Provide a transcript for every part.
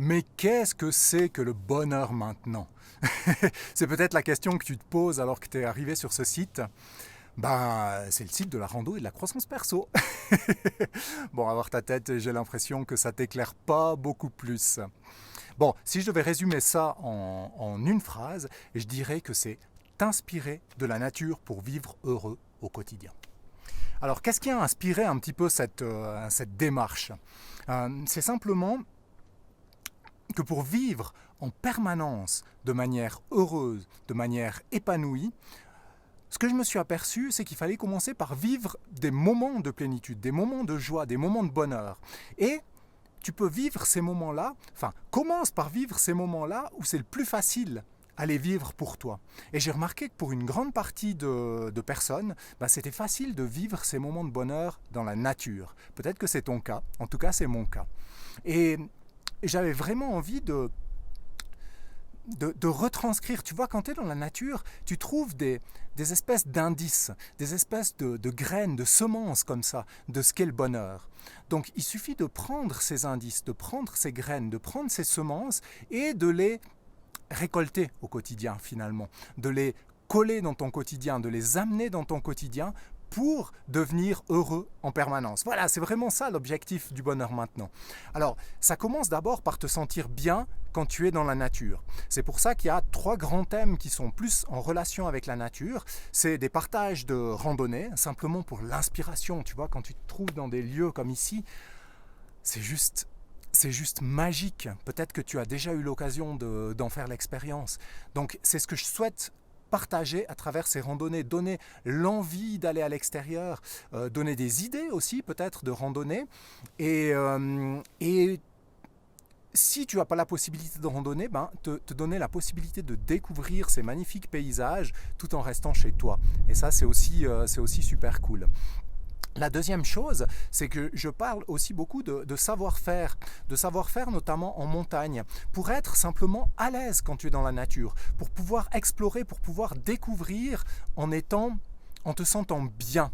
Mais qu'est-ce que c'est que le bonheur maintenant? C'est peut-être la question que tu te poses alors que tu es arrivé sur ce site. C'est le site de la rando et de la croissance perso. Bon, à voir ta tête, j'ai l'impression que ça t'éclaire pas beaucoup plus. Bon, si je devais résumer ça en une phrase, je dirais que c'est t'inspirer de la nature pour vivre heureux au quotidien. Alors, qu'est-ce qui a inspiré un petit peu cette démarche? C'est simplement que pour vivre en permanence de manière heureuse, de manière épanouie, ce que je me suis aperçu, c'est qu'il fallait commencer par vivre des moments de plénitude, des moments de joie, des moments de bonheur. Et tu peux vivre ces moments-là, commence par vivre ces moments-là où c'est le plus facile à les vivre pour toi. Et j'ai remarqué que pour une grande partie de personnes, c'était facile de vivre ces moments de bonheur dans la nature. Peut-être que c'est ton cas, en tout cas c'est mon cas. Et j'avais vraiment envie de retranscrire. Tu vois, quand tu es dans la nature, tu trouves des espèces d'indices, des espèces de graines, de semences comme ça, de ce qu'est le bonheur. Donc il suffit de prendre ces indices, de prendre ces graines, de prendre ces semences et de les récolter au quotidien finalement, de les coller dans ton quotidien, de les amener dans ton quotidien pour devenir heureux en permanence. Voilà, c'est vraiment ça l'objectif du bonheur maintenant. Alors, ça commence d'abord par te sentir bien quand tu es dans la nature. C'est pour ça qu'il y a 3 grands thèmes qui sont plus en relation avec la nature. C'est des partages de randonnée, simplement pour l'inspiration. Tu vois, quand tu te trouves dans des lieux comme ici, c'est juste magique. Peut-être que tu as déjà eu l'occasion d'en faire l'expérience. Donc, c'est ce que je souhaite partager à travers ces randonnées, donner l'envie d'aller à l'extérieur, donner des idées aussi peut-être de randonnée. Et si tu n'as pas la possibilité de randonner, te donner la possibilité de découvrir ces magnifiques paysages tout en restant chez toi. Et ça, c'est aussi super cool. La deuxième chose, c'est que je parle aussi beaucoup de savoir-faire notamment en montagne, pour être simplement à l'aise quand tu es dans la nature, pour pouvoir explorer, pour pouvoir découvrir en te sentant bien.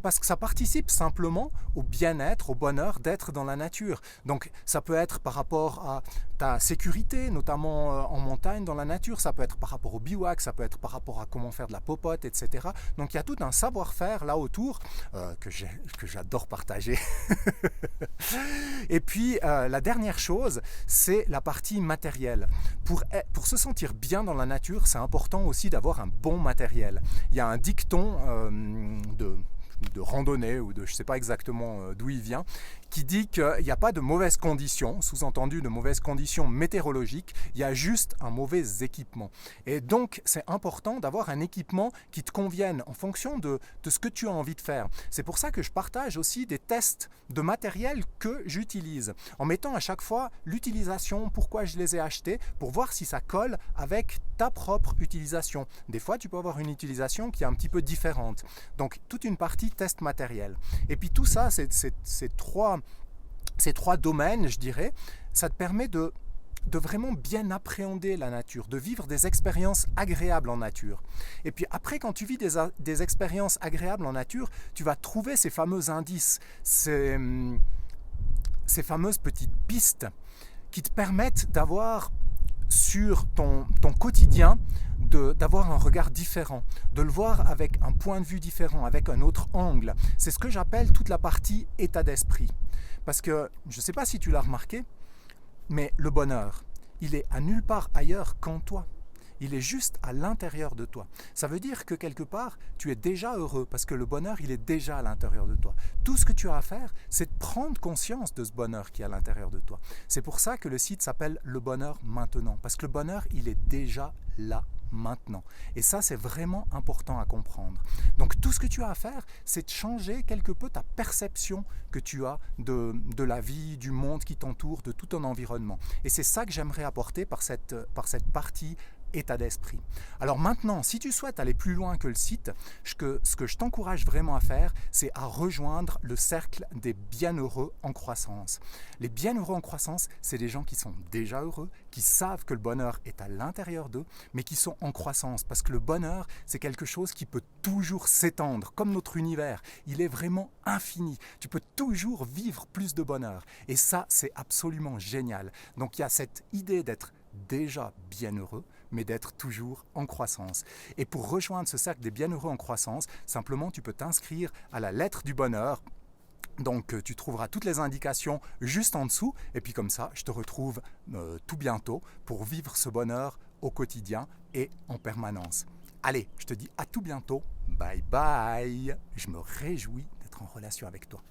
Parce que ça participe simplement au bien-être, au bonheur d'être dans la nature. Donc ça peut être par rapport à ta sécurité, notamment en montagne, dans la nature, ça peut être par rapport au bivouac, ça peut être par rapport à comment faire de la popote, etc. Donc il y a tout un savoir-faire là autour que j'adore partager. Et puis la dernière chose, c'est la partie matérielle. Pour se sentir bien dans la nature, c'est important aussi d'avoir un bon matériel. Il y a un dicton de randonnée ou je ne sais pas exactement d'où il vient, qui dit qu'il n'y a pas de mauvaises conditions, sous-entendu de mauvaises conditions météorologiques, il y a juste un mauvais équipement. Et donc c'est important d'avoir un équipement qui te convienne en fonction de ce que tu as envie de faire. C'est pour ça que je partage aussi des tests de matériel que j'utilise, en mettant à chaque fois l'utilisation, pourquoi je les ai achetés, pour voir si ça colle avec ta propre utilisation. Des fois tu peux avoir une utilisation qui est un petit peu différente. Donc toute une partie test matériel. Et puis tout ça, ces trois domaines, je dirais, ça te permet de vraiment bien appréhender la nature, de vivre des expériences agréables en nature. Et puis après, quand tu vis des expériences agréables en nature, tu vas trouver ces fameux indices, ces fameuses petites pistes qui te permettent d'avoir sur ton quotidien, d'avoir un regard différent, de le voir avec un point de vue différent, avec un autre angle. C'est ce que j'appelle toute la partie état d'esprit. Parce que, je ne sais pas si tu l'as remarqué, mais le bonheur, il est à nulle part ailleurs qu'en toi. Il est juste à l'intérieur de toi. Ça veut dire que quelque part, tu es déjà heureux parce que le bonheur, il est déjà à l'intérieur de toi. Tout ce que tu as à faire, c'est de prendre conscience de ce bonheur qui est à l'intérieur de toi. C'est pour ça que le site s'appelle Le Bonheur Maintenant. Parce que le bonheur, il est déjà là maintenant. Et ça, c'est vraiment important à comprendre. Donc tout ce que tu as à faire, c'est de changer quelque peu ta perception que tu as de la vie, du monde qui t'entoure, de tout ton environnement. Et c'est ça que j'aimerais apporter par cette partie état d'esprit. Alors maintenant, si tu souhaites aller plus loin que le site, ce que je t'encourage vraiment à faire, c'est à rejoindre le cercle des bienheureux en croissance. Les bienheureux en croissance, c'est des gens qui sont déjà heureux, qui savent que le bonheur est à l'intérieur d'eux, mais qui sont en croissance, parce que le bonheur, c'est quelque chose qui peut toujours s'étendre, comme notre univers. Il est vraiment infini. Tu peux toujours vivre plus de bonheur. Et ça, c'est absolument génial. Donc il y a cette idée d'être déjà bienheureux, mais d'être toujours en croissance. Et pour rejoindre ce cercle des bienheureux en croissance, simplement tu peux t'inscrire à la lettre du bonheur. Donc tu trouveras toutes les indications juste en dessous, et puis comme ça, je te retrouve tout bientôt pour vivre ce bonheur au quotidien et en permanence. Allez, je te dis à tout bientôt, bye bye, je me réjouis d'être en relation avec toi.